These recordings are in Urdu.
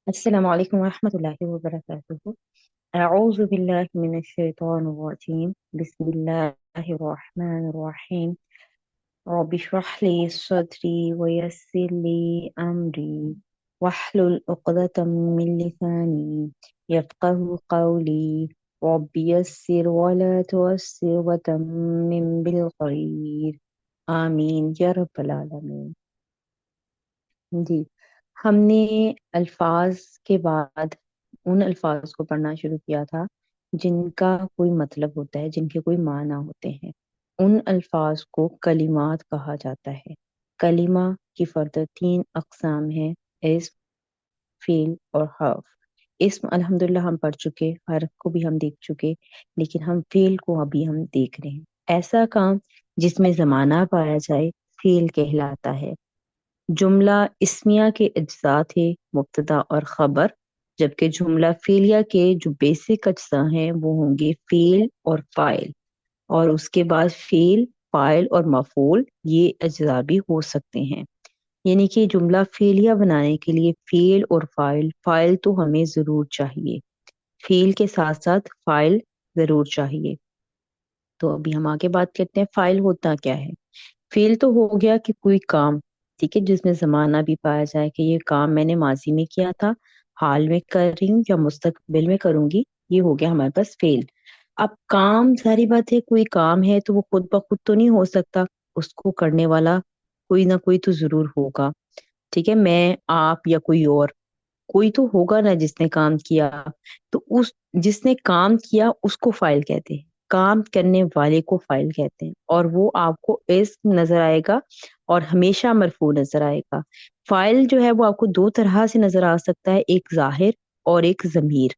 السلام عليكم ورحمة الله وبركاته. أعوذ بالله من الشيطان الرجيم. بسم الله الرحمن الرحيم. رب اشرح لي صدري ويسر لي أمري واحلل عقدة من لساني يفقه قولي. رب يسر ولا تعسر وتمم بالخير. آمين يا رب العالمين. جی، ہم نے الفاظ کے بعد ان الفاظ کو پڑھنا شروع کیا تھا جن کا کوئی مطلب ہوتا ہے، جن کے کوئی معنی ہوتے ہیں۔ ان الفاظ کو کلمات کہا جاتا ہے۔ کلمہ کی فرد تین اقسام ہیں: اسم، فعل اور حرف۔ اسم الحمدللہ ہم پڑھ چکے، حرف کو بھی ہم دیکھ چکے، لیکن ہم فعل کو ابھی ہم دیکھ رہے ہیں۔ ایسا کام جس میں زمانہ پایا جائے فعل کہلاتا ہے۔ جملہ اسمیہ کے اجزاء تھے: مبتدا اور خبر، جبکہ جملہ فعلیہ کے جو بیسک اجزاء ہیں وہ ہوں گے فعل اور فاعل، اور اس کے بعد فعل، فاعل اور مفعول، یہ اجزاء بھی ہو سکتے ہیں۔ یعنی کہ جملہ فعلیہ بنانے کے لیے فعل اور فاعل، فاعل تو ہمیں ضرور چاہیے، فعل کے ساتھ ساتھ فاعل ضرور چاہیے۔ تو ابھی ہم آگے بات کرتے ہیں فاعل ہوتا کیا ہے۔ فعل تو ہو گیا کہ کوئی کام، ٹھیک ہے، جس میں زمانہ بھی پایا جائے کہ یہ کام میں نے ماضی میں کیا تھا، حال میں کر رہی ہوں یا مستقبل میں کروں گی، یہ ہو گیا ہمارے پاس فعل۔ اب کام، ساری بات ہے، کوئی کام ہے تو وہ خود بخود تو نہیں ہو سکتا، اس کو کرنے والا کوئی نہ کوئی تو ضرور ہوگا، ٹھیک ہے، میں، آپ یا کوئی اور، کوئی تو ہوگا نا جس نے کام کیا۔ تو اس جس نے کام کیا اس کو فاعل کہتے ہیں، کام کرنے والے کو فاعل کہتے ہیں، اور وہ آپ کو اسم نظر آئے گا اور ہمیشہ مرفوع نظر آئے گا۔ فاعل جو ہے وہ آپ کو دو طرح سے نظر آ سکتا ہے، ایک ظاہر اور ایک ضمیر۔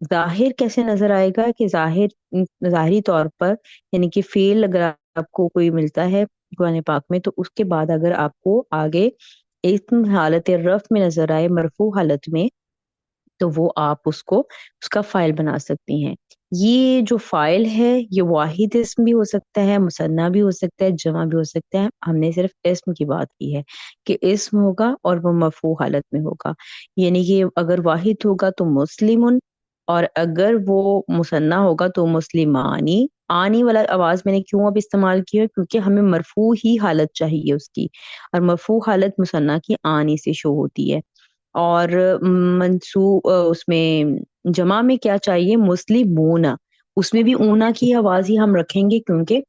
ظاہر کیسے نظر آئے گا کہ ظاہری طور پر، یعنی کہ فعل اگر آپ کو کوئی ملتا ہے قرآن پاک میں تو اس کے بعد اگر آپ کو آگے اسم حالت رفع میں نظر آئے، مرفوع حالت میں، تو وہ آپ اس کا فاعل بنا سکتی ہیں۔ یہ جو فاعل ہے یہ واحد اسم بھی ہو سکتا ہے، مثنیٰ بھی ہو سکتا ہے، جمع بھی ہو سکتا ہے۔ ہم نے صرف اسم کی بات کی ہے کہ اسم ہوگا اور وہ مرفوع حالت میں ہوگا، یعنی کہ اگر واحد ہوگا تو مسلمن، اور اگر وہ مثنیٰ ہوگا تو مسلمانی۔ آنی والا آواز میں نے کیوں اب استعمال کی ہے؟ کیونکہ ہمیں مرفوع ہی حالت چاہیے اس کی، اور مرفوع حالت مثنیٰ کی آنی سے شو ہوتی ہے۔ اور منصوب اس میں جمع میں کیا چاہیے؟ مسلمون، اس میں بھی اونا کی آواز ہی ہم رکھیں گے کیونکہ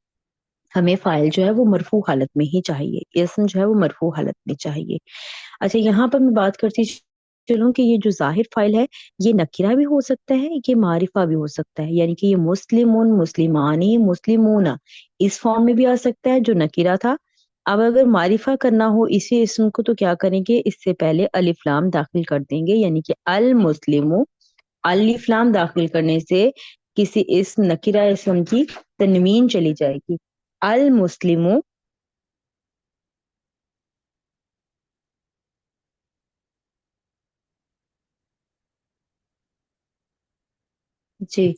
ہمیں فاعل جو ہے وہ مرفوع حالت میں ہی چاہیے، اسم جو ہے وہ مرفوع حالت میں چاہیے۔ اچھا، یہاں پر میں بات کرتی چلوں کہ یہ جو ظاہر فاعل ہے یہ نکرہ بھی ہو سکتا ہے، یہ معرفہ بھی ہو سکتا ہے، یعنی کہ یہ مسلمون، مسلمانی، مسلمون اس فارم میں بھی آ سکتا ہے جو نکرہ تھا۔ اب اگر معرفہ کرنا ہو اسی اسم کو تو کیا کریں گے؟ اس سے پہلے الف لام داخل کر دیں گے، یعنی کہ المسلم، الف لام داخل کرنے سے کسی اسم، نکرہ اسم کی تنوین چلی جائے گی۔ المسلم، جی،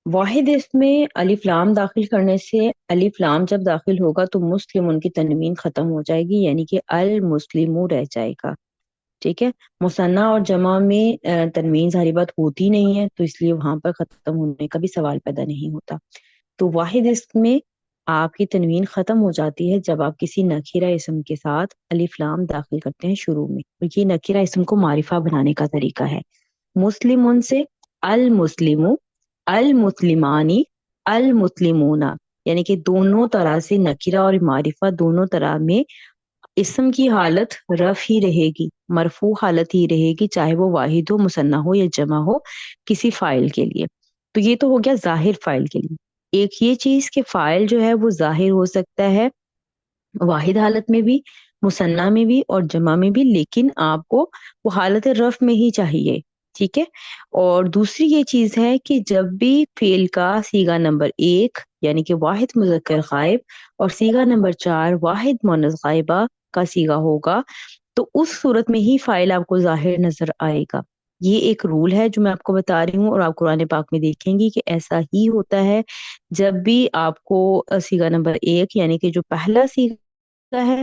واحد اسم میں الف لام داخل کرنے سے الف لام جب داخل ہوگا تو مسلمون کی تنوین ختم ہو جائے گی، یعنی کہ المسلم رہ جائے گا، ٹھیک ہے۔ مثنیٰ اور جمع میں تنوین ظاہری بات ہوتی نہیں ہے، تو اس لیے وہاں پر ختم ہونے کا بھی سوال پیدا نہیں ہوتا۔ تو واحد اسم میں آپ کی تنوین ختم ہو جاتی ہے جب آپ کسی نکرہ اسم کے ساتھ الف لام داخل کرتے ہیں شروع میں، اور یہ نکرہ اسم کو معرفہ بنانے کا طریقہ ہے۔ مسلمون سے المسلم، المسلمانی، المسلمون، یعنی کہ دونوں طرح سے نکرہ اور معرفہ دونوں طرح میں اسم کی حالت رفع ہی رہے گی، مرفوع حالت ہی رہے گی، چاہے وہ واحد ہو، مثنیٰ ہو یا جمع ہو، کسی فاعل کے لیے۔ تو یہ تو ہو گیا ظاہر فاعل کے لیے۔ ایک یہ چیز کہ فاعل جو ہے وہ ظاہر ہو سکتا ہے واحد حالت میں بھی، مثنیٰ میں بھی اور جمع میں بھی، لیکن آپ کو وہ حالت رفع میں ہی چاہیے، ٹھیک ہے۔ اور دوسری یہ چیز ہے کہ جب بھی فعل کا صیغہ نمبر 1 یعنی کہ واحد مذکر غائب اور صیغہ نمبر 4 واحد مؤنث غائبہ کا صیغہ ہوگا تو اس صورت میں ہی فاعل آپ کو ظاہر نظر آئے گا۔ یہ ایک رول ہے جو میں آپ کو بتا رہی ہوں، اور آپ قرآن پاک میں دیکھیں گی کہ ایسا ہی ہوتا ہے۔ جب بھی آپ کو صیغہ نمبر 1 یعنی کہ جو پہلا صیغہ ہے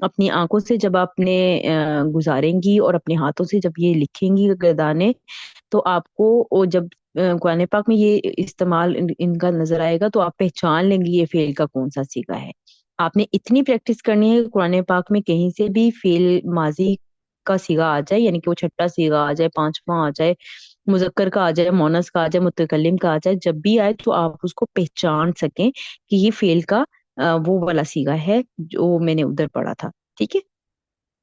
اپنی آنکھوں سے جب آپ نے گزاریں گی اور اپنے ہاتھوں سے جب یہ لکھیں گی گردانے، تو آپ کو جب قرآن پاک میں یہ استعمال ان کا نظر آئے گا تو آپ پہچان لیں گی یہ فعل کا کون سا صیغہ ہے۔ آپ نے اتنی پریکٹس کرنی ہے کہ قرآن پاک میں کہیں سے بھی فعل ماضی کا صیغہ آ جائے، یعنی کہ وہ چھٹا صیغہ آ جائے، پانچواں آ جائے، مذکر کا آ جائے، مونس کا آ جائے، متکلم کا آ جائے، جب بھی آئے تو آپ اس کو پہچان سکیں کہ یہ فعل کا وہ والا صیغہ ہے جو میں نے ادھر پڑھا تھا، ٹھیک ہے؟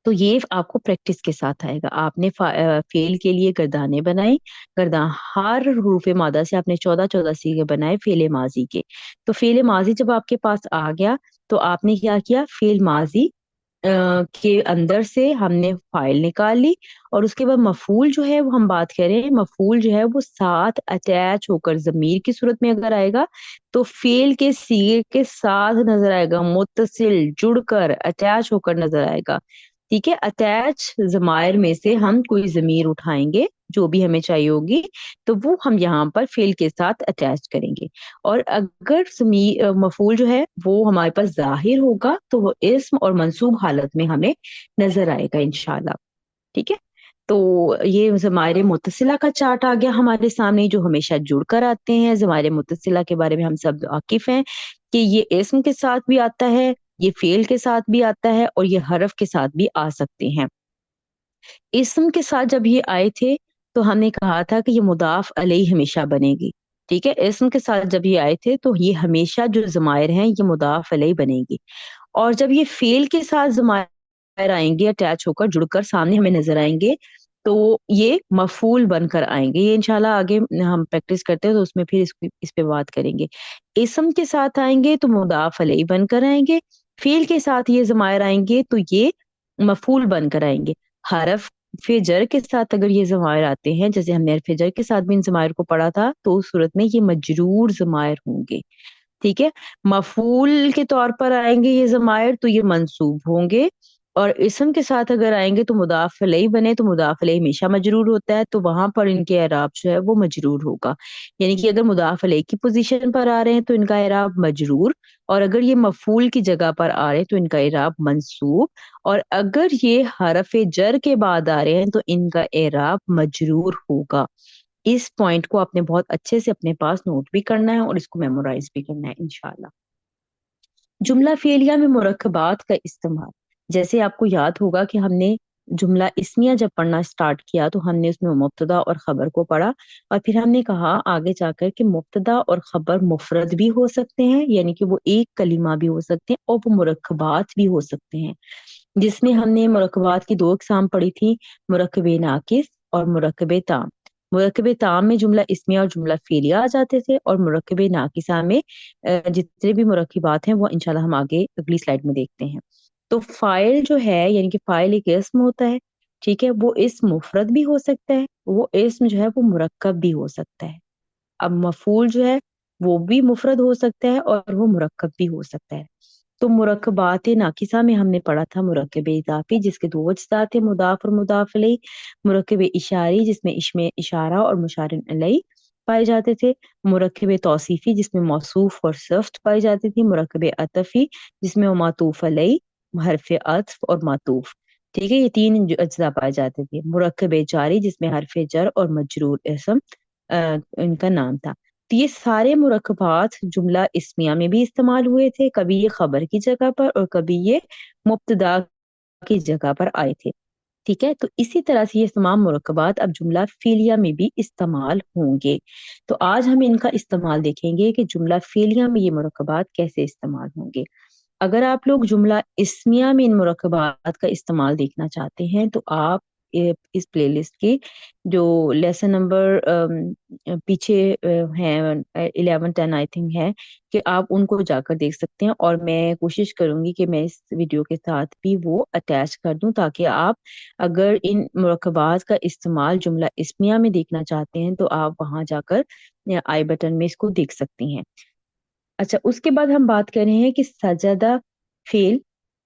تو یہ آپ کو پریکٹس کے ساتھ آئے گا۔ آپ نے فعل کے لیے گردانے بنائے، گردان ہر حروف مادہ سے آپ نے 14 صیغے بنائے فعل ماضی کے۔ تو فعل ماضی جب آپ کے پاس آ گیا تو آپ نے کیا کیا، فعل ماضی کے اندر سے ہم نے فائل نکال لی، اور اس کے بعد مفعول جو ہے وہ ہم بات کریں، مفعول جو ہے وہ ساتھ اٹیچ ہو کر ضمیر کی صورت میں اگر آئے گا تو فعل کے صیغے کے ساتھ نظر آئے گا، متصل جڑ کر اٹیچ ہو کر نظر آئے گا، ٹھیک ہے؟ اٹیچ ضمائر میں سے ہم کوئی ضمیر اٹھائیں گے جو بھی ہمیں چاہیے ہوگی، تو وہ ہم یہاں پر فعل کے ساتھ اٹیچ کریں گے۔ اور اگر مفعول جو ہے وہ ہمارے پاس ظاہر ہوگا تو وہ اسم اور منصوب حالت میں ہمیں نظر آئے گا انشاءاللہ، ٹھیک ہے؟ تو یہ ضمائر متصلہ کا چارٹ آ گیا ہمارے سامنے، جو ہمیشہ جڑ کر آتے ہیں۔ ضمائر متصلہ کے بارے میں ہم سب واقف ہیں کہ یہ اسم کے ساتھ بھی آتا ہے، یہ فعل کے ساتھ بھی آتا ہے، اور یہ حرف کے ساتھ بھی آ سکتے ہیں۔ اسم کے ساتھ جب یہ آئے تھے تو ہم نے کہا تھا کہ یہ مضاف علیہ ہمیشہ بنے گی، ٹھیک ہے؟ اسم کے ساتھ جب یہ آئے تھے تو یہ ہمیشہ جو ضمائر ہیں یہ مضاف علیہ بنے گی، اور جب یہ فعل کے ساتھ ضمائر آئیں گے، اٹیچ ہو کر جڑ کر سامنے ہمیں نظر آئیں گے، تو یہ مفعول بن کر آئیں گے۔ یہ انشاءاللہ آگے ہم پریکٹس کرتے ہیں تو اس میں پھر اس پہ بات کریں گے۔ اسم کے ساتھ آئیں گے تو مضاف علیہ بن کر آئیں گے، فعل کے ساتھ یہ ضمائر آئیں گے تو یہ مفعول بن کر آئیں گے۔ حرف جر کے ساتھ اگر یہ ضمائر آتے ہیں، جیسے ہم نے حرف جر کے ساتھ بھی ان ضمائر کو پڑھا تھا، تو اس صورت میں یہ مجرور ضمائر ہوں گے، ٹھیک ہے؟ مفعول کے طور پر آئیں گے یہ ضمائر تو یہ منصوب ہوں گے، اور اسم کے ساتھ اگر آئیں گے تو مضاف الیہ بنے تو مضاف الیہ ہمیشہ مجرور ہوتا ہے، تو وہاں پر ان کے اعراب جو ہے وہ مجرور ہوگا، یعنی کہ اگر مضاف الیہ کی پوزیشن پر آ رہے ہیں تو ان کا اعراب مجرور، اور اگر یہ مفعول کی جگہ پر آ رہے ہیں تو ان کا اعراب منصوب، اور اگر یہ حرف جر کے بعد آ رہے ہیں تو ان کا اعراب مجرور ہوگا۔ اس پوائنٹ کو آپ نے بہت اچھے سے اپنے پاس نوٹ بھی کرنا ہے اور اس کو میمورائز بھی کرنا ہے انشاءاللہ۔ جملہ فعلیہ میں مرکبات کا استعمال، جیسے آپ کو یاد ہوگا کہ ہم نے جملہ اسمیہ جب پڑھنا سٹارٹ کیا تو ہم نے اس میں مبتدا اور خبر کو پڑھا، اور پھر ہم نے کہا آگے جا کر کہ مبتدا اور خبر مفرد بھی ہو سکتے ہیں، یعنی کہ وہ ایک کلمہ بھی ہو سکتے ہیں، اور وہ مرکبات بھی ہو سکتے ہیں، جس میں ہم نے مرکبات کی 2 اقسام پڑھی تھی، مرکب ناقص اور مرکب تام۔ مرکب تام میں جملہ اسمیہ اور جملہ فعلیہ آ جاتے تھے، اور مرکب ناقصہ میں جتنے بھی مرکبات ہیں وہ انشاءاللہ ہم آگے اگلی سلائیڈ میں دیکھتے ہیں۔ تو فاعل جو ہے، یعنی کہ فاعل ایک اسم ہوتا ہے، ٹھیک ہے؟ وہ اسم مفرد بھی ہو سکتا ہے، وہ اسم جو ہے وہ مرکب بھی ہو سکتا ہے۔ اب مفعول جو ہے وہ بھی مفرد ہو سکتا ہے اور وہ مرکب بھی ہو سکتا ہے۔ تو مرکبات ناقصہ میں ہم نے پڑھا تھا مرکب اضافی، جس کے 2 اجزاء تھے، مضاف اور مضاف الیہ، مرکب اشاری جس میں اشارہ اور مشار الیہ پائے جاتے تھے، مرکب توصیفی جس میں موصوف اور صفت پائی جاتی تھی، مرکب عطفی جس میں معطوف علیہ، حرف عطف اور معطوف، ٹھیک ہے؟ یہ 3 اجزاء پائے جاتے تھے، مرکب جاری جس میں حرف جر اور مجرور اسم ان کا نام تھا۔ تو یہ سارے مرکبات جملہ اسمیہ میں بھی استعمال ہوئے تھے، کبھی یہ خبر کی جگہ پر اور کبھی یہ مبتدا کی جگہ پر آئے تھے، ٹھیک ہے؟ تو اسی طرح سے یہ تمام مرکبات اب جملہ فعلیہ میں بھی استعمال ہوں گے۔ تو آج ہم ان کا استعمال دیکھیں گے کہ جملہ فعلیہ میں یہ مرکبات کیسے استعمال ہوں گے۔ اگر آپ لوگ جملہ اسمیہ میں ان مرکبات کا استعمال دیکھنا چاہتے ہیں تو آپ اس پلے لسٹ کی جو لیسن نمبر پیچھے ہیں 11 10 آئی تھنک ہے، کہ آپ ان کو جا کر دیکھ سکتے ہیں، اور میں کوشش کروں گی کہ میں اس ویڈیو کے ساتھ بھی وہ اٹیچ کر دوں، تاکہ آپ اگر ان مرکبات کا استعمال جملہ اسمیہ میں دیکھنا چاہتے ہیں تو آپ وہاں جا کر آئی بٹن میں اس کو دیکھ سکتی ہیں۔ اچھا، اس کے بعد ہم بات کر رہے ہیں کہ سجدہ فعل،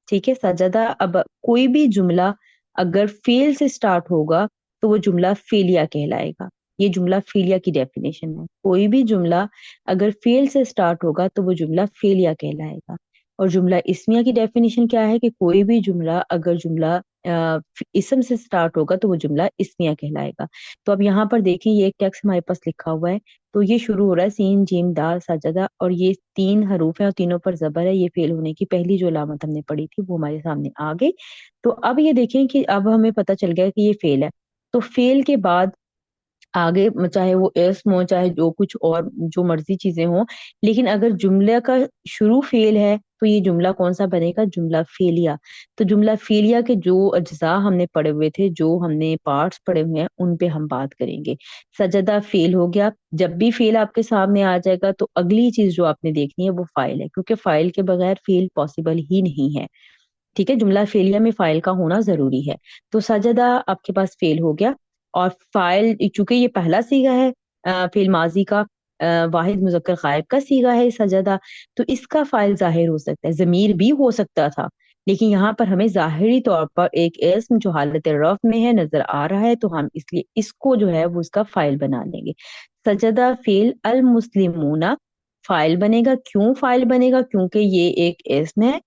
ٹھیک ہے؟ سجدہ، اب کوئی بھی جملہ اگر فعل سے سٹارٹ ہوگا تو وہ جملہ فعلیہ کہلائے گا۔ یہ جملہ فعلیہ کی ڈیفینیشن ہے، کوئی بھی جملہ اگر فعل سے سٹارٹ ہوگا تو وہ جملہ فعلیہ کہلائے گا۔ اور جملہ اسمیہ کی ڈیفینیشن کیا ہے کہ کوئی بھی جملہ اگر جملہ اسم سے سٹارٹ ہوگا تو وہ جملہ اسمیہ کہلائے گا. تو اب یہاں پر دیکھیں یہ ایک ٹیکسٹ ہمارے پاس لکھا ہوا ہے. تو یہ شروع ہو رہا ہے سین جیم دال سجدہ اور یہ 3 حروف ہیں اور تینوں پر زبر ہے. یہ فعل ہونے کی پہلی جو علامت ہم نے پڑھی تھی وہ ہمارے سامنے آ گئی. تو اب یہ دیکھیں کہ اب ہمیں پتہ چل گیا کہ یہ فعل ہے. تو فعل کے بعد آگے چاہے وہ اسم ہو چاہے جو کچھ اور جو مرضی چیزیں ہوں، لیکن اگر جملے کا شروع فعل ہے تو یہ جملہ کون سا بنے گا؟ جملہ فعلیہ. تو جملہ فعلیہ کے جو اجزاء ہم نے پڑھے ہوئے تھے، جو ہم نے پارٹس پڑھے ہوئے ہیں، ان پہ ہم بات کریں گے. سجدہ فعل ہو گیا. جب بھی فعل آپ کے سامنے آ جائے گا تو اگلی چیز جو آپ نے دیکھنی ہے وہ فاعل ہے، کیونکہ فاعل کے بغیر فعل پاسبل ہی نہیں ہے. ٹھیک ہے، جملہ فعلیہ میں فاعل کا ہونا ضروری ہے. تو سجدہ آپ کے پاس فعل ہو گیا. اور فاعل چونکہ یہ پہلا صیغہ ہے فعل ماضی کا، واحد مذکر غائب کا صیغہ ہے سجدہ، تو اس کا فاعل ظاہر ہو سکتا ہے، ضمیر بھی ہو سکتا تھا، لیکن یہاں پر ہمیں ظاہری طور پر ایک اسم جو حالت رفع میں ہے نظر آ رہا ہے، تو ہم اس لیے اس کو جو ہے وہ اس کا فاعل بنا لیں گے. سجدہ فعل المسلمون فاعل بنے گا. کیوں فاعل بنے گا؟ کیونکہ یہ ایک اسم ہے،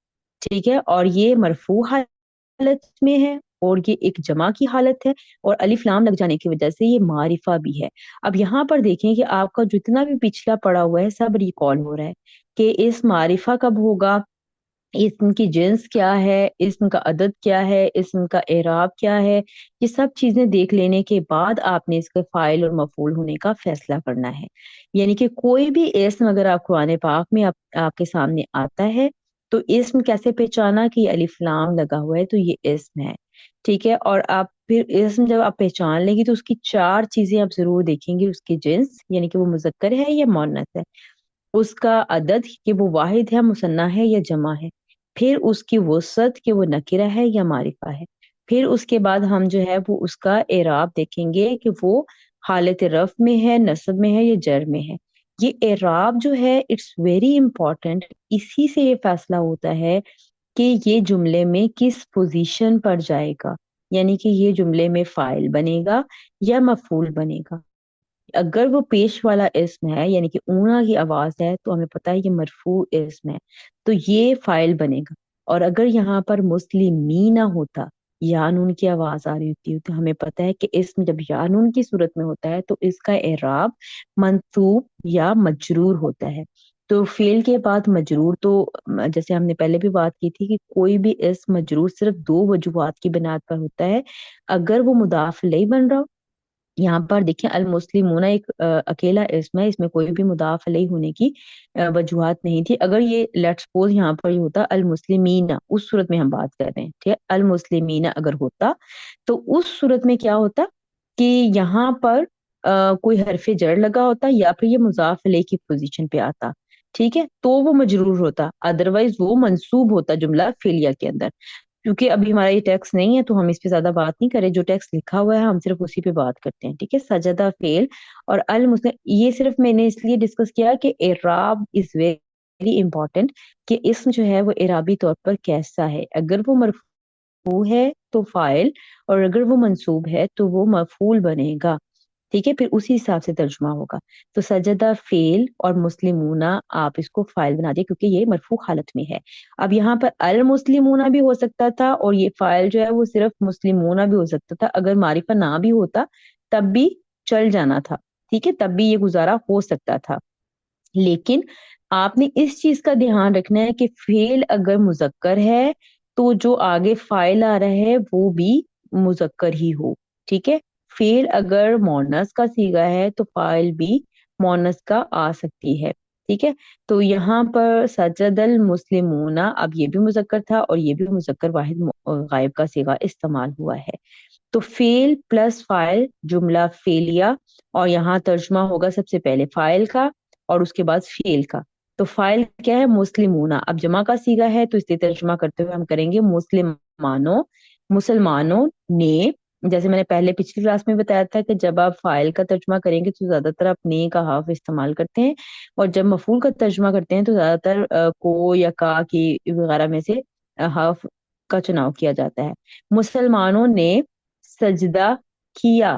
ٹھیک ہے، اور یہ مرفوع حالت میں ہے اور یہ ایک جمع کی حالت ہے اور الف لام لگ جانے کی وجہ سے یہ معرفہ بھی ہے. اب یہاں پر دیکھیں کہ آپ کا جتنا بھی پچھلا پڑا ہوا ہے سب ریکال ہو رہا ہے کہ اس معرفہ کب ہوگا، اسم کی جنس کیا ہے، اسم کا عدد کیا ہے، اسم کا اعراب کیا ہے. یہ سب چیزیں دیکھ لینے کے بعد آپ نے اس کے فاعل اور مفعول ہونے کا فیصلہ کرنا ہے. یعنی کہ کوئی بھی اسم اگر آپ قرآن پاک میں آپ کے سامنے آتا ہے تو اسم کیسے پہچانا کہ یہ الف لام لگا ہوا ہے تو یہ اسم ہے. ٹھیک ہے، اور آپ پھر اسم جب آپ پہچان لیں گی تو اس کی 4 چیزیں آپ ضرور دیکھیں گے. اس کی جنس یعنی کہ وہ مذکر ہے یا مؤنث ہے، اس کا عدد کہ وہ واحد ہے مثنیٰ ہے یا جمع ہے، پھر اس کی وسعت کہ وہ نکرہ ہے یا معرفہ ہے، پھر اس کے بعد ہم جو ہے وہ اس کا اعراب دیکھیں گے کہ وہ حالت رفع میں ہے، نصب میں ہے یا جر میں ہے. یہ اعراب جو ہے اٹس ویری امپورٹنٹ. اسی سے یہ فیصلہ ہوتا ہے کہ یہ جملے میں کس پوزیشن پر جائے گا، یعنی کہ یہ جملے میں فاعل بنے گا یا مفعول بنے گا. اگر وہ پیش والا اسم ہے یعنی کہ اونا کی آواز ہے تو ہمیں پتہ ہے یہ مرفوع اسم ہے تو یہ فاعل بنے گا. اور اگر یہاں پر مسلمین ہوتا، یا نون کی آواز آ رہی ہوتی ہے، تو ہمیں پتہ ہے کہ اسم جب یا نون کی صورت میں ہوتا ہے تو اس کا اعراب منصوب یا مجرور ہوتا ہے. تو فعل کے بعد مجرور، تو جیسے ہم نے پہلے بھی بات کی تھی کہ کوئی بھی اسم مجرور صرف 2 وجوہات کی بنیاد پر ہوتا ہے. اگر وہ مضاف الیہ بن رہا ہو، یہاں پر دیکھیں المسلمون ایک اکیلا اسم ہے، اس میں کوئی بھی مضاف الیہ ہونے کی وجوہات نہیں تھی. اگر یہ لیٹ سپوز یہاں پر یہ ہوتا المسلمین، اس صورت میں ہم بات کر رہے ہیں، ٹھیک ہے، المسلمین اگر ہوتا تو اس صورت میں کیا ہوتا کہ یہاں پر کوئی حرف جر لگا ہوتا یا پھر یہ مضاف الیہ کی پوزیشن پہ آتا، ٹھیک ہے، تو وہ مجرور ہوتا، ادروائز وہ منصوب ہوتا جملہ فعلیہ کے اندر. کیونکہ ابھی ہمارا یہ ٹیکس نہیں ہے تو ہم اس پہ زیادہ بات نہیں کریں، جو ٹیکس لکھا ہوا ہے ہم صرف اسی پہ بات کرتے ہیں. ٹھیک ہے، سجدہ فعل اور المسلم، یہ صرف میں نے اس لیے ڈسکس کیا کہ اعراب از ویری امپورٹنٹ، کہ اسم جو ہے وہ اعرابی طور پر کیسا ہے. اگر وہ مرفوع ہے تو فاعل، اور اگر وہ منصوب ہے تو وہ مفعول بنے گا. ٹھیک ہے، پھر اسی حساب سے ترجمہ ہوگا. تو سجدہ فعل اور مسلمون آپ اس کو فاعل بنا دیں کیونکہ یہ مرفوع حالت میں ہے. اب یہاں پر المسلمون بھی ہو سکتا تھا اور یہ فاعل جو ہے وہ صرف مسلمون بھی ہو سکتا تھا، اگر معرفہ نہ بھی ہوتا تب بھی چل جانا تھا. ٹھیک ہے، تب بھی یہ گزارا ہو سکتا تھا. لیکن آپ نے اس چیز کا دھیان رکھنا ہے کہ فعل اگر مذکر ہے تو جو آگے فاعل آ رہا ہے وہ بھی مذکر ہی ہو. ٹھیک ہے، فعل اگر مؤنث کا صیغہ ہے تو فاعل بھی مؤنث کا آ سکتی ہے. ٹھیک ہے، تو یہاں پر سجد المسلمون، اب یہ بھی مذکر تھا اور یہ بھی مذکر واحد غائب کا صیغہ استعمال ہوا ہے. تو فعل پلس فاعل جملہ فعلیہ، اور یہاں ترجمہ ہوگا سب سے پہلے فاعل کا اور اس کے بعد فعل کا. تو فاعل کیا ہے؟ مسلمون. اب جمع کا صیغہ ہے تو اس لیے ترجمہ کرتے ہوئے ہم کریں گے مسلمانوں، مسلمانوں نے. جیسے میں نے پہلے پچھلی کلاس میں بتایا تھا کہ جب آپ فاعل کا ترجمہ کریں گے تو زیادہ تر آپ نے کا حرف استعمال کرتے ہیں، اور جب مفعول کا ترجمہ کرتے ہیں تو زیادہ تر کو یا کا کی وغیرہ میں سے حرف کا چناؤ کیا جاتا ہے. مسلمانوں نے سجدہ کیا.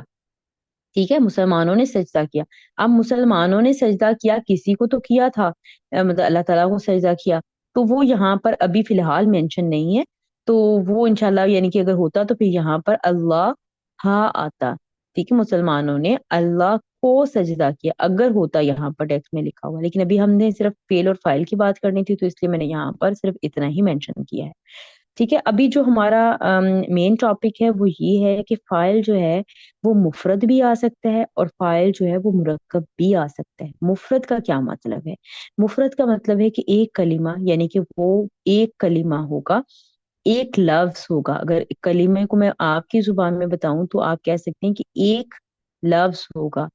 ٹھیک ہے، مسلمانوں نے سجدہ کیا. اب مسلمانوں نے سجدہ کیا، کسی کو تو کیا تھا، مطلب اللہ تعالیٰ کو سجدہ کیا. تو وہ یہاں پر ابھی فی الحال مینشن نہیں ہے، تو وہ انشاءاللہ یعنی کہ اگر ہوتا تو پھر یہاں پر اللہ ہاں آتا، ٹھیک ہے، مسلمانوں نے اللہ کو سجدہ کیا اگر ہوتا یہاں پر ٹیکسٹ میں لکھا ہوا، لیکن ابھی ہم نے صرف فعل اور فاعل کی بات کرنی تھی تو اس لیے میں نے یہاں پر صرف اتنا ہی مینشن کیا ہے، ٹھیک ہے۔ ابھی جو ہمارا مین ٹاپک ہے وہ یہ ہے کہ فاعل جو ہے وہ مفرد بھی آ سکتا ہے اور فاعل جو ہے وہ مرکب بھی آ سکتا ہے۔ مفرد کا کیا مطلب ہے؟ مفرد کا مطلب ہے کہ ایک کلمہ، یعنی کہ وہ ایک کلمہ ہوگا، ایک لفظ ہوگا۔ اگر کلمے کو میں آپ کی زبان میں بتاؤں تو آپ کہہ سکتے ہیں کہ ایک لفظ ہوگا،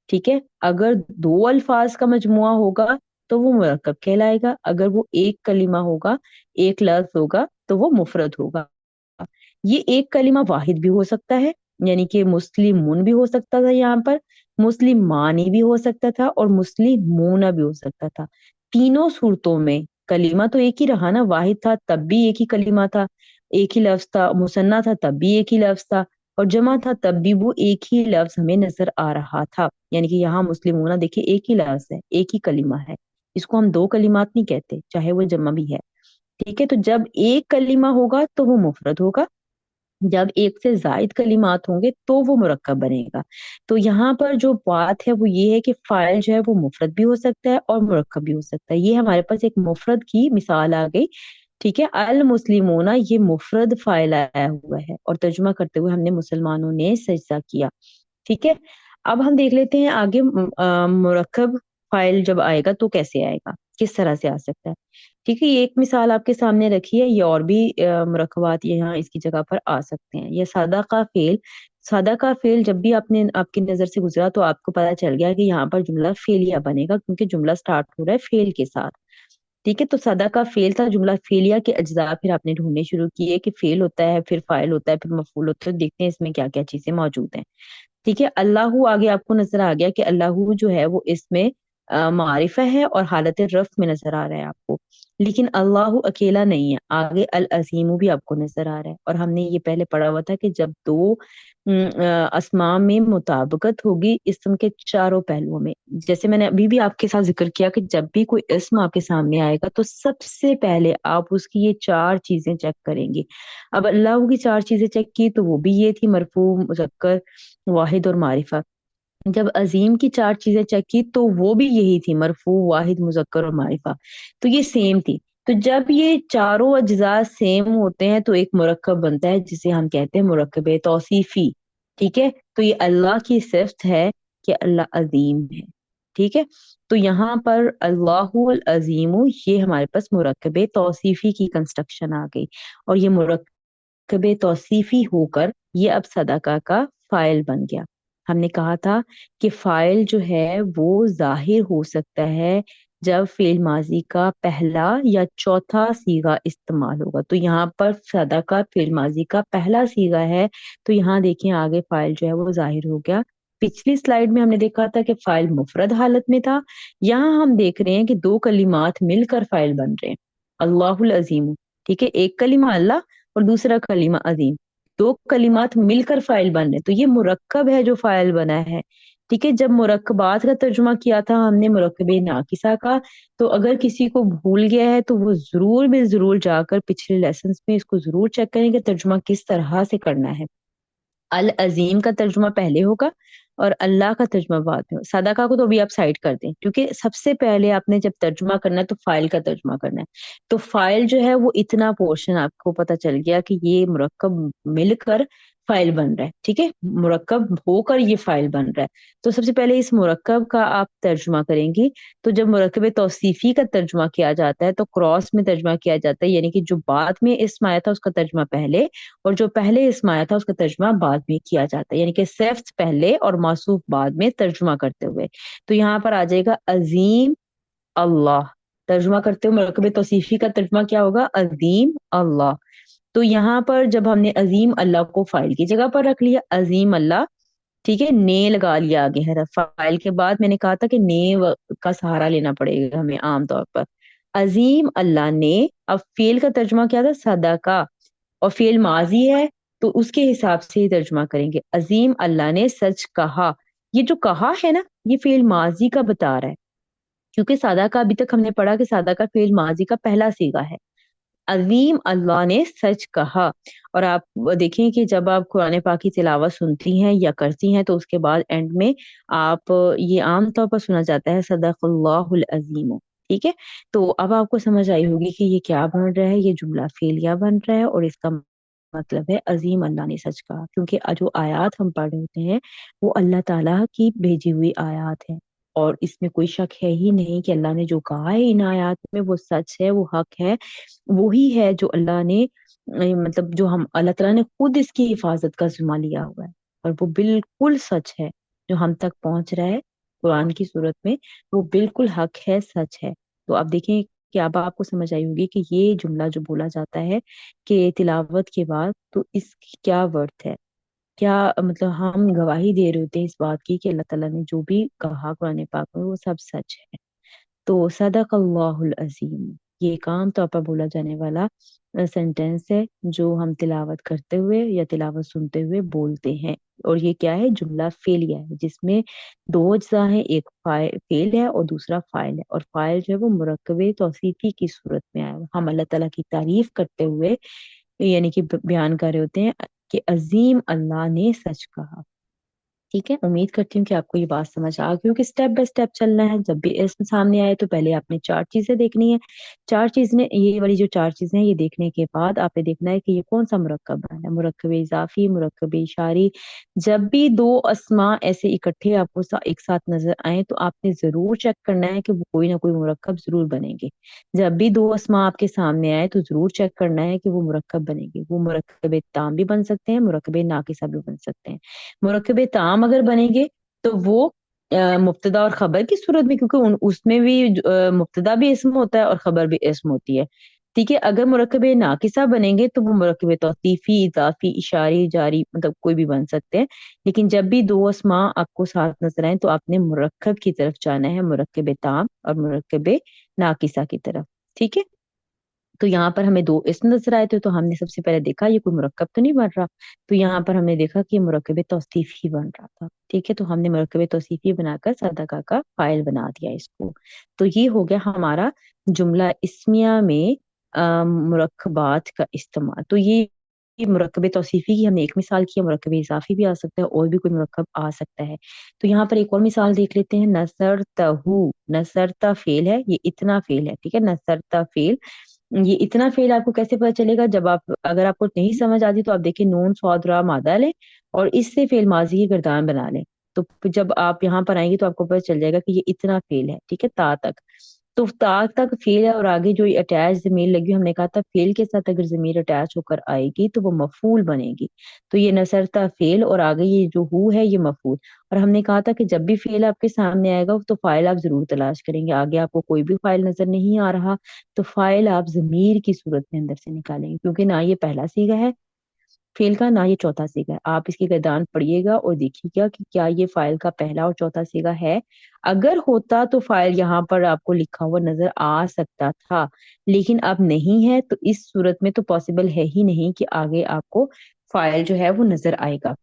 ٹھیک ہے۔ اگر دو الفاظ کا مجموعہ ہوگا تو وہ مرکب کہلائے گا، اگر وہ ایک کلمہ ہوگا، ایک لفظ ہوگا تو وہ مفرد ہوگا۔ یہ ایک کلمہ واحد بھی ہو سکتا ہے، یعنی کہ مسلمون بھی ہو سکتا تھا، یہاں پر مسلمانی بھی ہو سکتا تھا اور مسلمون بھی ہو سکتا تھا۔ تینوں صورتوں میں کلمہ تو ایک ہی رہا نا، واحد تھا تب بھی ایک ہی کلمہ تھا، ایک ہی لفظ تھا، مثنیٰ تھا تب بھی ایک ہی لفظ تھا، اور جمع تھا تب بھی وہ ایک ہی لفظ ہمیں نظر آ رہا تھا۔ یعنی کہ یہاں مسلمون دیکھیے ایک ہی لفظ ہے، ایک ہی کلمہ ہے، اس کو ہم دو کلمات نہیں کہتے چاہے وہ جمع بھی ہے، ٹھیک ہے۔ تو جب ایک کلمہ ہوگا تو وہ مفرد ہوگا، جب ایک سے زائد کلمات ہوں گے تو وہ مرکب بنے گا۔ تو یہاں پر جو بات ہے وہ یہ ہے کہ فاعل جو ہے وہ مفرد بھی ہو سکتا ہے اور مرکب بھی ہو سکتا ہے۔ یہ ہمارے پاس ایک مفرد کی مثال آ گئی، ٹھیک ہے۔ المسلمون یہ مفرد فاعل آیا ہوا ہے اور ترجمہ کرتے ہوئے ہم نے مسلمانوں نے سجدہ کیا، ٹھیک ہے۔ اب ہم دیکھ لیتے ہیں آگے مرکب فاعل جب آئے گا تو کیسے آئے گا، کس طرح سے آ سکتا ہے، ٹھیک ہے۔ یہ ایک مثال آپ کے سامنے رکھی ہے، یہ اور بھی مرکبات یہاں اس کی جگہ پر آ سکتے ہیں۔ یہ سادہ کا فعل، سادہ کا فعل جب بھی آپ کی نظر سے گزرا تو آپ کو پتا چل گیا کہ یہاں پر جملہ فعلیہ بنے گا، کیونکہ جملہ سٹارٹ ہو رہا ہے فعل کے ساتھ، ٹھیک ہے۔ تو سادہ کا فعل تھا، جملہ فعلیہ کے اجزاء پھر آپ نے ڈھونڈنے شروع کیے کہ فعل ہوتا ہے، پھر فاعل ہوتا ہے، پھر مفعول ہوتا ہے، دیکھتے ہیں اس میں کیا کیا چیزیں موجود ہیں، ٹھیک ہے۔ اللہ آگے آپ کو نظر آ گیا کہ اللہ جو ہے وہ اس میں معرفہ ہے اور حالت رفع میں نظر آ رہا ہے آپ کو، لیکن اللہ اکیلا نہیں ہے، آگے العظیم بھی آپ کو نظر آ رہا ہے، اور ہم نے یہ پہلے پڑھا ہوا تھا کہ جب دو اسماء میں مطابقت ہوگی اسم کے چاروں پہلوؤں میں، جیسے میں نے ابھی بھی آپ کے ساتھ ذکر کیا کہ جب بھی کوئی اسم آپ کے سامنے آئے گا تو سب سے پہلے آپ اس کی یہ چار چیزیں چیک کریں گے۔ اب اللہ کی چار چیزیں چیک کی تو وہ بھی یہ تھی، مرفوع، مذکر، واحد اور معرفہ۔ جب عظیم کی چار چیزیں چیک کی تو وہ بھی یہی تھی، مرفوع، واحد، مذکر اور معرفہ، تو یہ سیم تھی۔ تو جب یہ چاروں اجزاء سیم ہوتے ہیں تو ایک مرکب بنتا ہے جسے ہم کہتے ہیں مرکب توصیفی، ٹھیک ہے۔ تو یہ اللہ کی صفت ہے کہ اللہ عظیم ہے، ٹھیک ہے۔ تو یہاں پر اللہ العظیم یہ ہمارے پاس مرکب توصیفی کی کنسٹرکشن آ گئی، اور یہ مرکب توصیفی ہو کر یہ اب صدقہ کا فاعل بن گیا۔ ہم نے کہا تھا کہ فاعل جو ہے وہ ظاہر ہو سکتا ہے جب فعل ماضی کا پہلا یا چوتھا صیغہ استعمال ہوگا، تو یہاں پر صدقہ فعل ماضی کا پہلا صیغہ ہے، تو یہاں دیکھیں آگے فاعل جو ہے وہ ظاہر ہو گیا۔ پچھلی سلائیڈ میں ہم نے دیکھا تھا کہ فاعل مفرد حالت میں تھا، یہاں ہم دیکھ رہے ہیں کہ دو کلمات مل کر فاعل بن رہے ہیں، اللہ العظیم، ٹھیک ہے، ایک کلمہ اللہ اور دوسرا کلمہ عظیم، دو کلمات مل کر فاعل بن رہے، تو یہ مرکب ہے جو فاعل بنا ہے، ٹھیک ہے۔ جب مرکبات کا ترجمہ کیا تھا ہم نے مرکب ناقصہ کا، تو اگر کسی کو بھول گیا ہے تو وہ ضرور بھی ضرور جا کر پچھلے لیسنز میں اس کو ضرور چیک کریں کہ ترجمہ کس طرح سے کرنا ہے۔ العظیم کا ترجمہ پہلے ہوگا اور اللہ کا ترجمہ بعد میں ہوگا۔ صدقہ کو تو ابھی آپ سائڈ کر دیں، کیونکہ سب سے پہلے آپ نے جب ترجمہ کرنا ہے تو فاعل کا ترجمہ کرنا ہے، تو فاعل جو ہے وہ اتنا پورشن آپ کو پتا چل گیا کہ یہ مرکب مل کر فاعل بن رہا ہے، ٹھیک ہے، مرکب ہو کر یہ فاعل بن رہا ہے۔ تو سب سے پہلے اس مرکب کا آپ ترجمہ کریں گی، تو جب مرکب توصیفی کا ترجمہ کیا جاتا ہے تو کراس میں ترجمہ کیا جاتا ہے، یعنی کہ جو بعد میں اسم آیا تھا اس کا ترجمہ پہلے اور جو پہلے اسم آیا تھا اس کا ترجمہ بعد میں کیا جاتا ہے، یعنی کہ صفت پہلے اور موصوف بعد میں ترجمہ کرتے ہوئے۔ تو یہاں پر آ جائے گا عظیم اللہ، ترجمہ کرتے ہوئے مرکب توصیفی کا ترجمہ کیا ہوگا، عظیم اللہ۔ تو یہاں پر جب ہم نے عظیم اللہ کو فاعل کی جگہ پر رکھ لیا، عظیم اللہ، ٹھیک ہے، نے لگا لیا آگے حرف فاعل کے بعد، میں نے کہا تھا کہ کا سہارا لینا پڑے گا ہمیں عام طور پر، عظیم اللہ نے، اب فعل کا ترجمہ کیا تھا، صدقہ، اور فعل ماضی ہے تو اس کے حساب سے ہی ترجمہ کریں گے، عظیم اللہ نے سچ کہا۔ یہ جو کہا ہے نا یہ فعل ماضی کا بتا رہا ہے، کیونکہ سادہ کا ابھی تک ہم نے پڑھا کہ سادہ کا فعل ماضی کا پہلا صیغہ ہے. عظیم اللہ نے سچ کہا. اور آپ دیکھیں کہ جب آپ قرآن پاک کی تلاوت سنتی ہیں یا کرتی ہیں تو اس کے بعد اینڈ میں آپ یہ عام طور پر سنا جاتا ہے صدق اللہ العظیم. ٹھیک ہے، تو اب آپ کو سمجھ آئی ہوگی کہ یہ کیا بن رہا ہے. یہ جملہ فعلیہ بن رہا ہے اور اس کا مطلب ہے عظیم اللہ نے سچ کہا، کیونکہ جو آیات ہم پڑھ رہے ہوتے ہیں وہ اللہ تعالیٰ کی بھیجی ہوئی آیات ہیں، اور اس میں کوئی شک ہے ہی نہیں کہ اللہ نے جو کہا ہے ان آیات میں وہ سچ ہے، وہ حق ہے، وہی ہے جو اللہ نے مطلب جو ہم اللہ تعالیٰ نے خود اس کی حفاظت کا ذمہ لیا ہوا ہے، اور وہ بالکل سچ ہے جو ہم تک پہنچ رہا ہے قرآن کی صورت میں، وہ بالکل حق ہے، سچ ہے. تو آپ دیکھیں کہ اب آپ کو سمجھ آئی ہوگی کہ یہ جملہ جو بولا جاتا ہے کہ تلاوت کے بعد، تو اس کی کیا ورتھ ہے، کیا مطلب ہم گواہی دے رہے ہوتے ہیں اس بات کی کہ اللہ تعالیٰ نے جو بھی کہا قرآن پاک میں وہ سب سچ ہے. تو صدق اللہ العظیم یہ ایک عام طور پر بولا جانے والا سینٹینس ہے جو ہم تلاوت کرتے ہوئے یا تلاوت سنتے ہوئے بولتے ہیں. اور یہ کیا ہے؟ جملہ فعلیہ ہے جس میں دو اجزاء ہیں، ایک فعل ہے اور دوسرا فاعل ہے، اور فاعل جو ہے وہ مرکب توصیفی کی صورت میں آیا ہے. ہم اللہ تعالیٰ کی تعریف کرتے ہوئے یعنی کہ بیان کر رہے ہوتے ہیں کہ عظیم اللہ نے سچ کہا. ٹھیک ہے، امید کرتی ہوں کہ آپ کو یہ بات سمجھ آ گئی ہو کہ اسٹیپ بائی اسٹیپ چلنا ہے. جب بھی اسم سامنے آئے تو پہلے آپ نے چار چیزیں دیکھنی ہے. چار چیزیں، یہ والی جو چار چیزیں ہیں یہ دیکھنے کے بعد آپ نے دیکھنا ہے کہ یہ کون سا مرکب ہے، مرکب اضافی، مرکب اشاری. جب بھی دو اسما ایسے اکٹھے آپ کو ایک ساتھ نظر آئیں تو آپ نے ضرور چیک کرنا ہے کہ وہ کوئی نہ کوئی مرکب ضرور بنے گے. جب بھی دو اسما آپ کے سامنے آئے تو ضرور چیک کرنا ہے کہ وہ مرکب بنے گے. وہ مرکب تام بھی بن سکتے ہیں، مرکب ناقصہ بھی بن سکتے ہیں. مرکب تام اگر بنیں گے تو وہ مبتدا اور خبر کی صورت میں، کیونکہ اس میں بھی مبتدا بھی اسم ہوتا ہے اور خبر بھی اسم ہوتی ہے. ٹھیک ہے، اگر مرکب ناقصہ بنیں گے تو وہ مرکب توصیفی، اضافی، اشاری، جاری مطلب کوئی بھی بن سکتے ہیں. لیکن جب بھی دو اسماء آپ کو ساتھ نظر آئیں تو آپ نے مرکب کی طرف جانا ہے، مرکب تام اور مرکب ناقصہ کی طرف. ٹھیک ہے، تو یہاں پر ہمیں دو اسم نظر آئے تھے تو ہم نے سب سے پہلے دیکھا یہ کوئی مرکب تو نہیں بن رہا، تو یہاں پر ہم نے دیکھا کہ یہ مرکب توصیفی بن رہا تھا. ٹھیک ہے، تو ہم نے مرکب توصیفی بنا کر صدقہ کا فاعل بنا دیا اس کو. تو یہ ہو گیا ہمارا جملہ اسمیہ میں مرکبات کا استعمال. تو یہ مرکب توصیفی کی ہم نے ایک مثال کی ہے، مرکب اضافی بھی آ سکتا ہے اور بھی کوئی مرکب آ سکتا ہے. تو یہاں پر ایک اور مثال دیکھ لیتے ہیں. نصرتہ، نصرتہ فعل ہے، یہ اتنا فعل ہے. ٹھیک ہے، نصرتہ فعل، یہ اتنا فعل آپ کو کیسے پتا چلے گا؟ جب آپ اگر آپ کو نہیں سمجھ آتی تو آپ دیکھیں نون صاد را مادہ لیں اور اس سے فعل ماضی کی گردان بنا لیں. تو جب آپ یہاں پر آئیں گے تو آپ کو پتا چل جائے گا کہ یہ اتنا فعل ہے. ٹھیک ہے، تا تک، تو تا تک فعل ہے اور آگے جو اٹیچ ضمیر لگی، ہم نے کہا تھا فعل کے ساتھ اگر ضمیر اٹیچ ہو کر آئے گی تو وہ مفعول بنے گی. تو یہ نصرتا فعل اور آگے یہ جو ہو ہے یہ مفعول. اور ہم نے کہا تھا کہ جب بھی فعل آپ کے سامنے آئے گا تو فاعل آپ ضرور تلاش کریں گے. آگے آپ کو کوئی بھی فاعل نظر نہیں آ رہا تو فاعل آپ ضمیر کی صورت میں اندر سے نکالیں گے، کیونکہ نہ یہ پہلا صیغہ ہے فعل کا، نہ یہ چوتھا صیغہ ہے. آپ اس کی گردان پڑھیے گا اور دیکھیے گا کہ کیا یہ فاعل کا پہلا اور چوتھا صیغہ ہے. اگر ہوتا تو فاعل یہاں پر آپ کو لکھا ہوا نظر آ سکتا تھا، لیکن اب نہیں ہے تو اس صورت میں تو پاسبل ہے ہی نہیں کہ آگے آپ کو فاعل جو ہے وہ نظر آئے گا.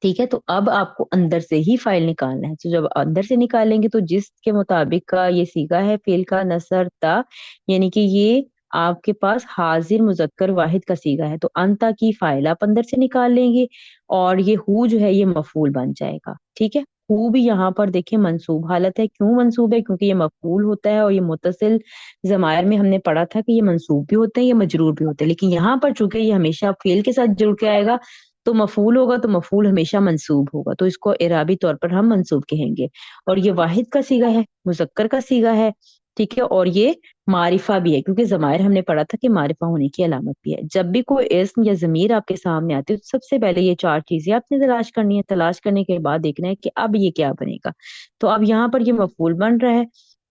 ٹھیک ہے، تو اب آپ کو اندر سے ہی فاعل نکالنا ہے. تو جب اندر سے نکالیں گے تو جس کے مطابق کا یہ صیغہ ہے فعل کا نصرتا، یعنی کہ یہ آپ کے پاس حاضر مذکر واحد کا صیغہ ہے، تو انتا کی فاعل آپ اندر سے نکال لیں گے اور یہ ہو جو ہے یہ مفعول بن جائے گا. ٹھیک ہے، ہو بھی یہاں پر دیکھیں منصوب حالت ہے. کیوں منصوب ہے؟ کیونکہ یہ مفعول ہوتا ہے اور یہ متصل ضمائر میں ہم نے پڑھا تھا کہ یہ منصوب بھی ہوتے ہیں یہ مجرور بھی ہوتے ہیں. لیکن یہاں پر چونکہ یہ ہمیشہ فعل کے ساتھ جڑ کے آئے گا تو مفعول ہوگا، تو مفعول ہمیشہ منصوب ہوگا، تو اس کو اعرابی طور پر ہم منصوب کہیں گے. اور یہ واحد کا صیغہ ہے، مذکر کا صیغہ ہے. ٹھیک ہے، اور یہ معرفہ بھی ہے کیونکہ ضمائر ہم نے پڑھا تھا کہ معرفہ ہونے کی علامت بھی ہے. جب بھی کوئی اسم یا ضمیر آپ کے سامنے آتی ہے تو سب سے پہلے یہ چار چیزیں آپ نے تلاش کرنی ہے. تلاش کرنے کے بعد دیکھنا ہے کہ اب یہ کیا بنے گا. تو اب یہاں پر یہ مفعول بن رہا ہے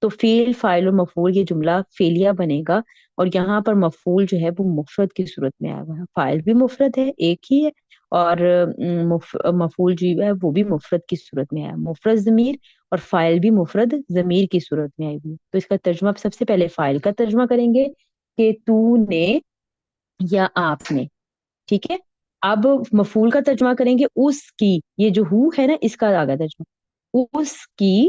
تو فعل، فاعل اور مفعول یہ جملہ فعلیہ بنے گا. اور یہاں پر مفعول جو ہے وہ مفرد کی صورت میں آیا ہوا ہے. فاعل بھی مفرد ہے، ایک ہی ہے، اور مفعول جو ہے وہ بھی مفرد کی صورت میں آیا، مفرد ضمیر، اور فاعل بھی مفرد ضمیر کی صورت میں آئی ہوئی. تو اس کا ترجمہ سب سے پہلے فاعل کا ترجمہ کریں گے کہ تو نے یا آپ نے. ٹھیک ہے، اب مفعول کا ترجمہ کریں گے اس کی، یہ جو ہو ہے نا اس کا آگا ترجمہ، اس کی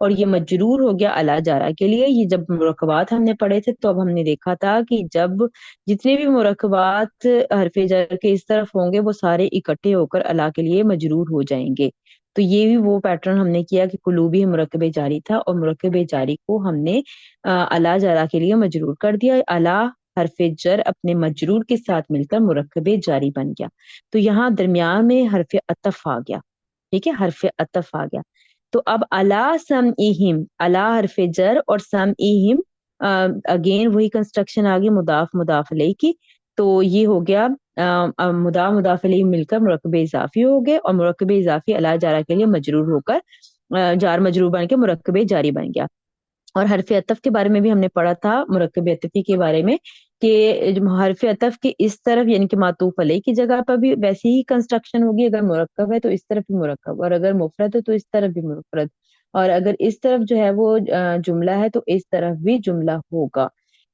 اور یہ مجرور ہو گیا الا جارا کے لیے۔ یہ جب مرکبات ہم نے پڑھے تھے تو اب ہم نے دیکھا تھا کہ جب جتنے بھی مرکبات حرف جر کے اس طرف ہوں گے وہ سارے اکٹھے ہو کر الا کے لیے مجرور ہو جائیں گے۔ تو یہ بھی وہ پیٹرن ہم نے کیا کہ قلوبی مرکب جاری تھا اور مرکب جاری کو ہم نے الا جارا کے لیے مجرور کر دیا۔ الا حرف جر اپنے مجرور کے ساتھ مل کر مرکب جاری بن گیا۔ تو یہاں درمیان میں حرف عطف آ گیا، ٹھیک ہے، حرف عطف آ گیا۔ تو اب الا سمعہم، الا حرف جر اور سمعہم اگین وہی کنسٹرکشن آ گئی مضاف مضاف الیہ کی۔ تو یہ ہو گیا مضاف مضاف الیہ مل کر مرکب اضافی ہو گئے، اور مرکب اضافی الا جارا کے لیے مجرور ہو کر جار مجرور بن کے مرکب جاری بن گیا۔ اور حرف عطف کے بارے میں بھی ہم نے پڑھا تھا، مرکب عطفی کے بارے میں، کہ حرف عطف کے اس طرف یعنی کہ معطوف علیہ کی جگہ پر بھی ویسی ہی کنسٹرکشن ہوگی، اگر مرکب ہے تو اس طرف بھی مرکب، اور اگر مفرد ہے تو اس طرف بھی مفرد، اور اگر اس طرف جو ہے وہ جملہ ہے تو اس طرف بھی جملہ ہوگا،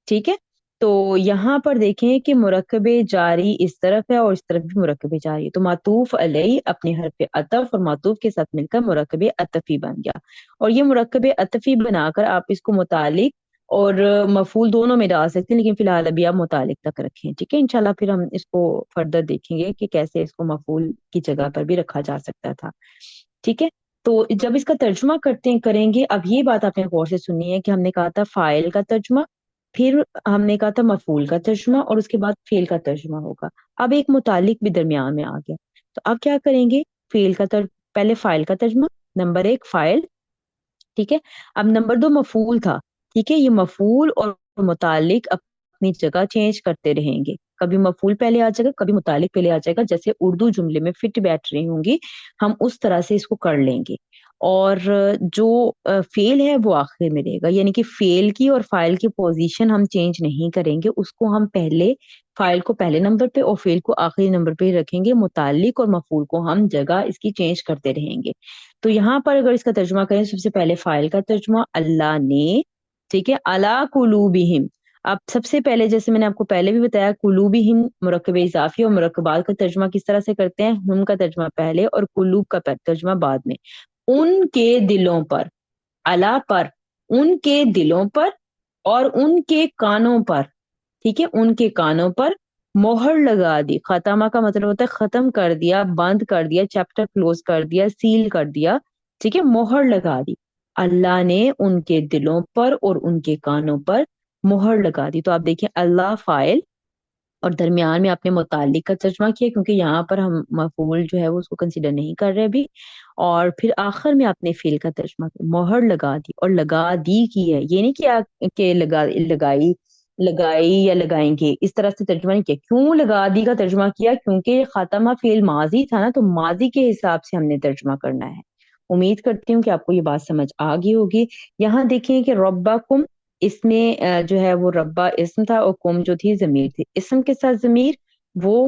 ٹھیک ہے۔ تو یہاں پر دیکھیں کہ مرکب جاری اس طرف ہے اور اس طرف بھی مرکب جاری ہے، تو معطوف علیہ اپنے حرف عطف اور معطوف کے ساتھ مل کر مرکب عطفی بن گیا، اور یہ مرکب عطفی بنا کر آپ اس کو متعلق اور مفعول دونوں میں ڈال سکتے ہیں، لیکن فی الحال ابھی آپ متعلق تک رکھیں، ٹھیک ہے۔ انشاءاللہ پھر ہم اس کو فردر دیکھیں گے کہ کیسے اس کو مفعول کی جگہ پر بھی رکھا جا سکتا تھا، ٹھیک ہے۔ تو جب اس کا ترجمہ کریں گے، اب یہ بات آپ نے غور سے سنی ہے کہ ہم نے کہا تھا فاعل کا ترجمہ، پھر ہم نے کہا تھا مفعول کا ترجمہ، اور اس کے بعد فعل کا ترجمہ ہوگا۔ اب ایک متعلق بھی درمیان میں آ گیا، تو اب کیا کریں گے؟ پہلے فاعل کا ترجمہ، نمبر 1 فاعل، ٹھیک ہے۔ اب نمبر 2 مفعول تھا، ٹھیک ہے۔ یہ مفعول اور متعلق اپنی جگہ چینج کرتے رہیں گے، کبھی مفعول پہلے آ جائے گا، کبھی متعلق پہلے آ جائے گا، جیسے اردو جملے میں فٹ بیٹھ رہی ہوں گی، ہم اس طرح سے اس کو کر لیں گے۔ اور جو فعل ہے وہ آخر میں رہے گا، یعنی کہ فعل کی اور فاعل کی پوزیشن ہم چینج نہیں کریں گے، اس کو ہم پہلے فاعل کو پہلے نمبر پہ اور فعل کو آخری نمبر پہ ہی رکھیں گے، متعلق اور مفعول کو ہم جگہ اس کی چینج کرتے رہیں گے۔ تو یہاں پر اگر اس کا ترجمہ کریں، سب سے پہلے فاعل کا ترجمہ اللہ نے، ٹھیک ہے، علی قلوبہم۔ اب سب سے پہلے جیسے میں نے آپ کو پہلے بھی بتایا، قلوبہم مرکب اضافی اور مرکبات کا ترجمہ کس طرح سے کرتے ہیں؟ ہم کا ترجمہ پہلے اور قلوب کا ترجمہ بعد میں۔ ان کے دلوں پر، علی پر، ان کے دلوں پر اور ان کے کانوں پر، ٹھیک ہے، ان کے کانوں پر مہر لگا دی۔ ختمہ کا مطلب ہوتا ہے ختم کر دیا، بند کر دیا، چیپٹر کلوز کر دیا، سیل کر دیا، ٹھیک ہے، مہر لگا دی۔ اللہ نے ان کے دلوں پر اور ان کے کانوں پر مہر لگا دی۔ تو آپ دیکھیں اللہ فاعل، اور درمیان میں آپ نے متعلق کا ترجمہ کیا کیونکہ یہاں پر ہم مفعول جو ہے وہ اس کو کنسیڈر نہیں کر رہے ابھی، اور پھر آخر میں آپ نے فعل کا ترجمہ کیا، مہر لگا دی، اور لگا دی کی ہے، یہ نہیں کیا کہ لگائی یا لگائیں گے، اس طرح سے ترجمہ نہیں کیا۔ کیوں لگا دی کا ترجمہ کیا؟ کیونکہ خاتمہ فعل ماضی تھا نا، تو ماضی کے حساب سے ہم نے ترجمہ کرنا ہے۔ امید کرتی ہوں کہ آپ کو یہ بات سمجھ آ گئی ہوگی۔ یہاں دیکھیں کہ ربکم، اس میں جو ہے وہ ربا اسم تھا اور کم جو تھی ضمیر تھی، اسم کے ساتھ ضمیر وہ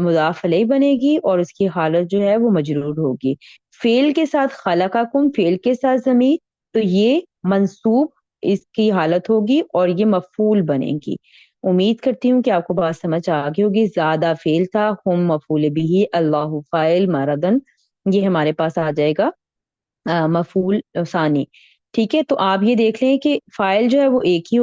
مضاف علیہ بنے گی اور اس کی حالت جو ہے وہ مجرور ہوگی۔ فعل کے ساتھ خلقکم، فعل کے ساتھ ضمیر، تو یہ منصوب اس کی حالت ہوگی اور یہ مفعول بنے گی۔ امید کرتی ہوں کہ آپ کو بات سمجھ آ گئی ہوگی۔ زیادہ فعل تھا، ہم مفعول بھی، اللہ فاعل، مردن یہ ہمارے پاس آ جائے گا مفعول ثانی، ٹھیک ہے۔ تو آپ یہ دیکھ لیں کہ فاعل جو ہے وہ ایک ہی